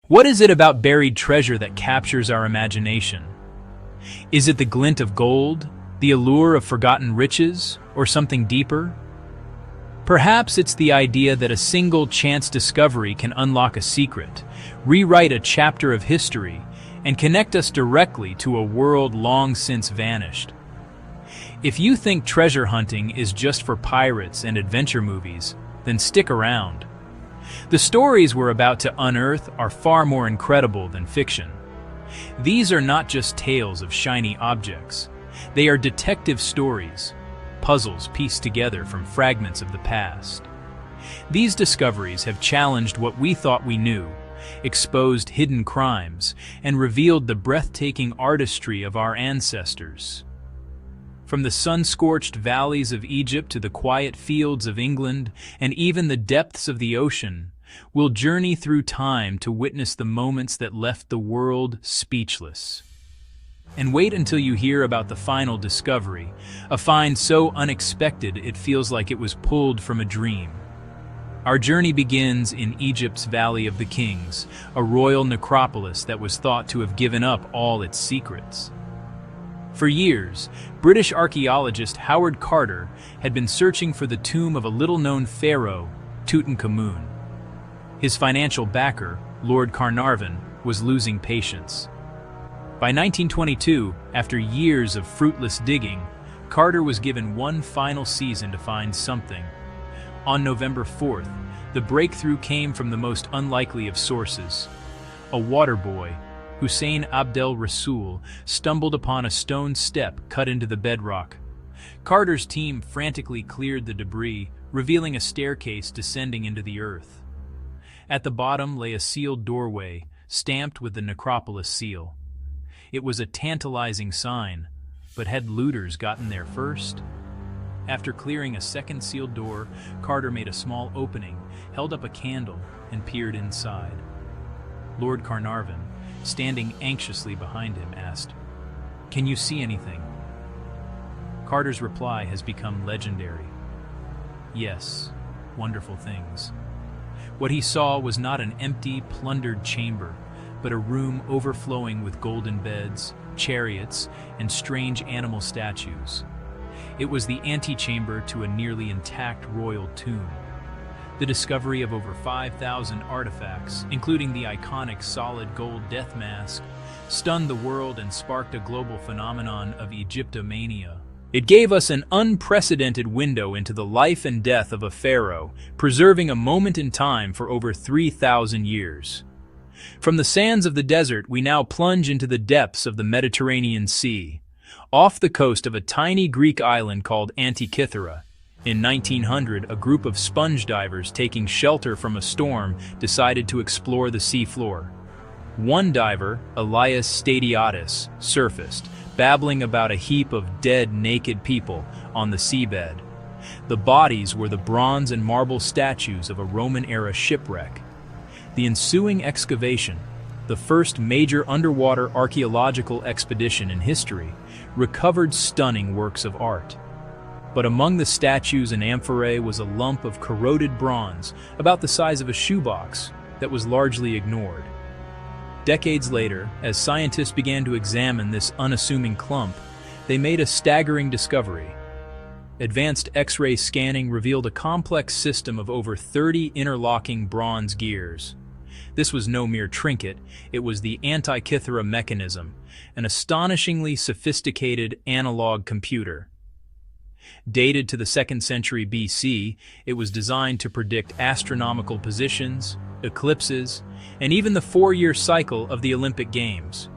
What is it about buried treasure that captures our imagination? Is it the glint of gold, the allure of forgotten riches, or something deeper? Perhaps it's the idea that a single chance discovery can unlock a secret, rewrite a chapter of history, and connect us directly to a world long since vanished. If you think treasure hunting is just for pirates and adventure movies, then stick around. The stories we're about to unearth are far more incredible than fiction. These are not just tales of shiny objects. They are detective stories, puzzles pieced together from fragments of the past. These discoveries have challenged what we thought we knew, exposed hidden crimes, and revealed the breathtaking artistry of our ancestors. From the sun-scorched valleys of Egypt to the quiet fields of England and even the depths of the ocean, we'll journey through time to witness the moments that left the world speechless. And wait until you hear about the final discovery, a find so unexpected it feels like it was pulled from a dream. Our journey begins in Egypt's Valley of the Kings, a royal necropolis that was thought to have given up all its secrets. For years, British archaeologist Howard Carter had been searching for the tomb of a little-known pharaoh, Tutankhamun. His financial backer, Lord Carnarvon, was losing patience. By 1922, after years of fruitless digging, Carter was given one final season to find something. On November 4th, the breakthrough came from the most unlikely of sources. A water boy, Hussein Abdel Rasool, stumbled upon a stone step cut into the bedrock. Carter's team frantically cleared the debris, revealing a staircase descending into the earth. At the bottom lay a sealed doorway, stamped with the necropolis seal. It was a tantalizing sign, but had looters gotten there first? After clearing a second sealed door, Carter made a small opening, held up a candle, and peered inside. Lord Carnarvon, standing anxiously behind him, asked, "Can you see anything?" Carter's reply has become legendary. Yes, wonderful things. What he saw was not an empty, plundered chamber, but a room overflowing with golden beds, chariots, and strange animal statues. It was the antechamber to a nearly intact royal tomb. The discovery of over 5,000 artifacts, including the iconic solid gold death mask, stunned the world and sparked a global phenomenon of Egyptomania. It gave us an unprecedented window into the life and death of a pharaoh, preserving a moment in time for over 3,000 years. From the sands of the desert, we now plunge into the depths of the Mediterranean Sea, off the coast of a tiny Greek island called Antikythera. In 1900, a group of sponge divers taking shelter from a storm decided to explore the seafloor. One diver, Elias Stadiotis, surfaced, babbling about a heap of dead, naked people on the seabed. The bodies were the bronze and marble statues of a Roman-era shipwreck. The ensuing excavation, the first major underwater archaeological expedition in history, recovered stunning works of art. But among the statues and amphorae was a lump of corroded bronze, about the size of a shoebox, that was largely ignored. Decades later, as scientists began to examine this unassuming clump, they made a staggering discovery. Advanced X-ray scanning revealed a complex system of over 30 interlocking bronze gears. This was no mere trinket, it was the Antikythera mechanism, an astonishingly sophisticated analog computer. Dated to the 2nd century BC, it was designed to predict astronomical positions, eclipses, and even the 4-year cycle of the Olympic Games.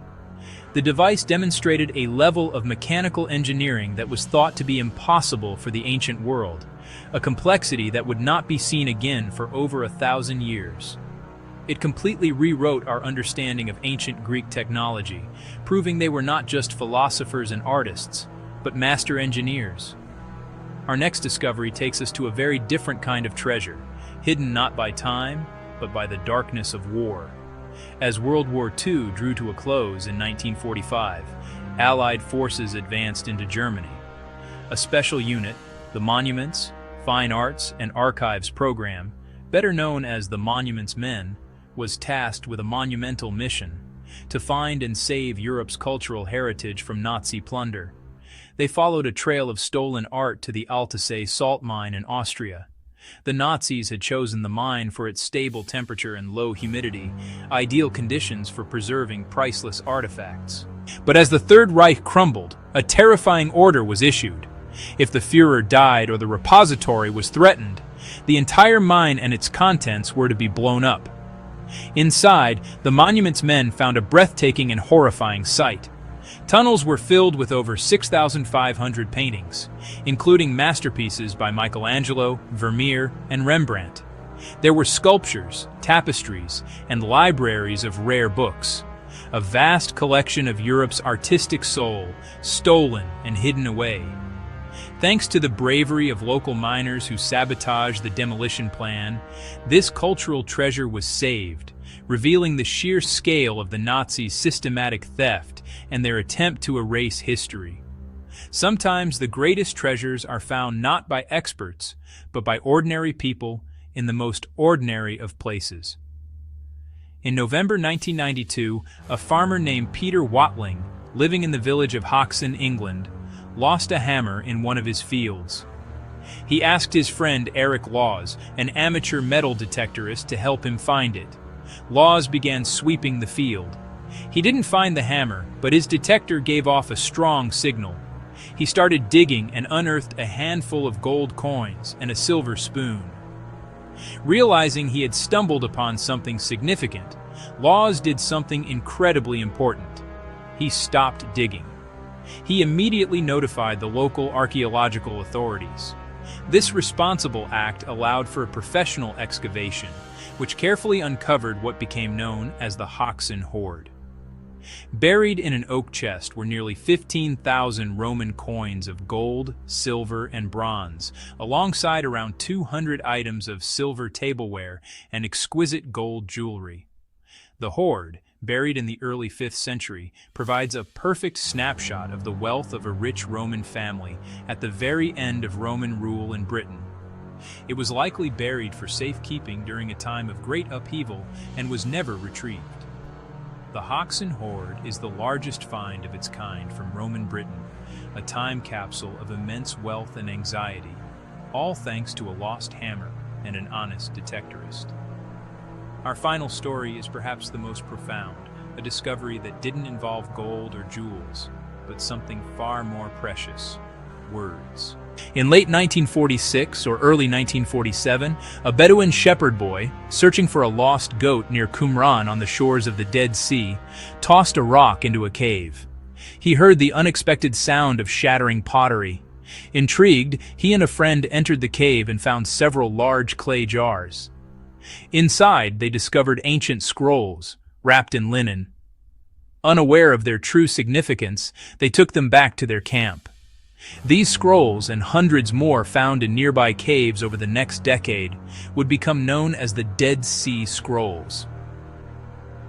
The device demonstrated a level of mechanical engineering that was thought to be impossible for the ancient world, a complexity that would not be seen again for over 1,000 years. It completely rewrote our understanding of ancient Greek technology, proving they were not just philosophers and artists, but master engineers. Our next discovery takes us to a very different kind of treasure, hidden not by time, but by the darkness of war. As World War II drew to a close in 1945, Allied forces advanced into Germany. A special unit, the Monuments, Fine Arts, and Archives Program, better known as the Monuments Men, was tasked with a monumental mission to find and save Europe's cultural heritage from Nazi plunder. They followed a trail of stolen art to the Altusee salt mine in Austria. The Nazis had chosen the mine for its stable temperature and low humidity, ideal conditions for preserving priceless artifacts. But as the Third Reich crumbled, a terrifying order was issued. If the Führer died or the repository was threatened, the entire mine and its contents were to be blown up. Inside, the monument's men found a breathtaking and horrifying sight. Tunnels were filled with over 6,500 paintings, including masterpieces by Michelangelo, Vermeer, and Rembrandt. There were sculptures, tapestries, and libraries of rare books, a vast collection of Europe's artistic soul, stolen and hidden away. Thanks to the bravery of local miners who sabotaged the demolition plan, this cultural treasure was saved, revealing the sheer scale of the Nazis' systematic theft and their attempt to erase history. Sometimes the greatest treasures are found not by experts, but by ordinary people in the most ordinary of places. In November 1992, a farmer named Peter Watling, living in the village of Hoxton, England, lost a hammer in one of his fields. He asked his friend Eric Laws, an amateur metal detectorist, to help him find it. Laws began sweeping the field. He didn't find the hammer, but his detector gave off a strong signal. He started digging and unearthed a handful of gold coins and a silver spoon. Realizing he had stumbled upon something significant, Laws did something incredibly important. He stopped digging. He immediately notified the local archaeological authorities. This responsible act allowed for a professional excavation, which carefully uncovered what became known as the Hoxton hoard. Buried in an oak chest were nearly 15,000 Roman coins of gold, silver, and bronze, alongside around 200 items of silver tableware and exquisite gold jewelry. The hoard, buried in the early 5th century, provides a perfect snapshot of the wealth of a rich Roman family at the very end of Roman rule in Britain. It was likely buried for safekeeping during a time of great upheaval and was never retrieved. The Hoxton hoard is the largest find of its kind from Roman Britain, a time capsule of immense wealth and anxiety, all thanks to a lost hammer and an honest detectorist. Our final story is perhaps the most profound, a discovery that didn't involve gold or jewels, but something far more precious: words. In late 1946 or early 1947, a Bedouin shepherd boy, searching for a lost goat near Qumran on the shores of the Dead Sea, tossed a rock into a cave. He heard the unexpected sound of shattering pottery. Intrigued, he and a friend entered the cave and found several large clay jars. Inside, they discovered ancient scrolls, wrapped in linen. Unaware of their true significance, they took them back to their camp. These scrolls, and hundreds more found in nearby caves over the next decade, would become known as the Dead Sea Scrolls.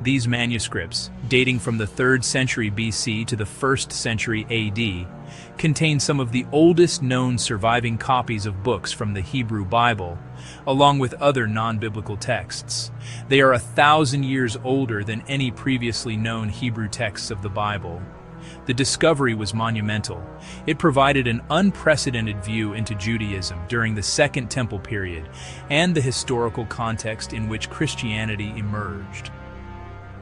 These manuscripts, dating from the 3rd century BC to the 1st century AD, contain some of the oldest known surviving copies of books from the Hebrew Bible, along with other non-biblical texts. They are 1,000 years older than any previously known Hebrew texts of the Bible. The discovery was monumental. It provided an unprecedented view into Judaism during the Second Temple period and the historical context in which Christianity emerged.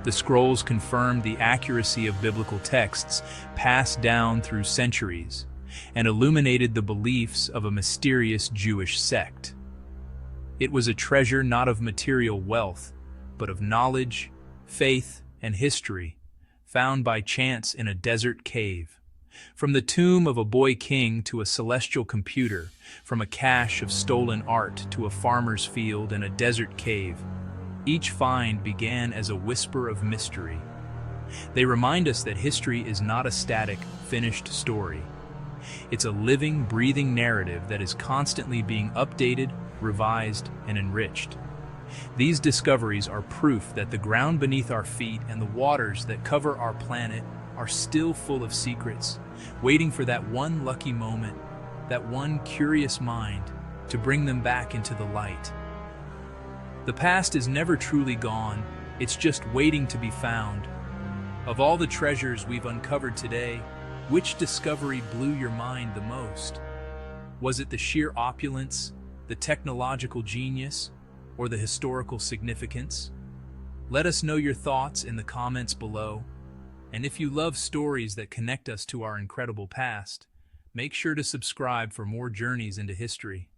The scrolls confirmed the accuracy of biblical texts passed down through centuries and illuminated the beliefs of a mysterious Jewish sect. It was a treasure not of material wealth, but of knowledge, faith, and history, found by chance in a desert cave. From the tomb of a boy king to a celestial computer, from a cache of stolen art to a farmer's field and a desert cave, each find began as a whisper of mystery. They remind us that history is not a static, finished story. It's a living, breathing narrative that is constantly being updated, revised, and enriched. These discoveries are proof that the ground beneath our feet and the waters that cover our planet are still full of secrets, waiting for that one lucky moment, that one curious mind, to bring them back into the light. The past is never truly gone, it's just waiting to be found. Of all the treasures we've uncovered today, which discovery blew your mind the most? Was it the sheer opulence, the technological genius, or the historical significance? Let us know your thoughts in the comments below. And if you love stories that connect us to our incredible past, make sure to subscribe for more journeys into history.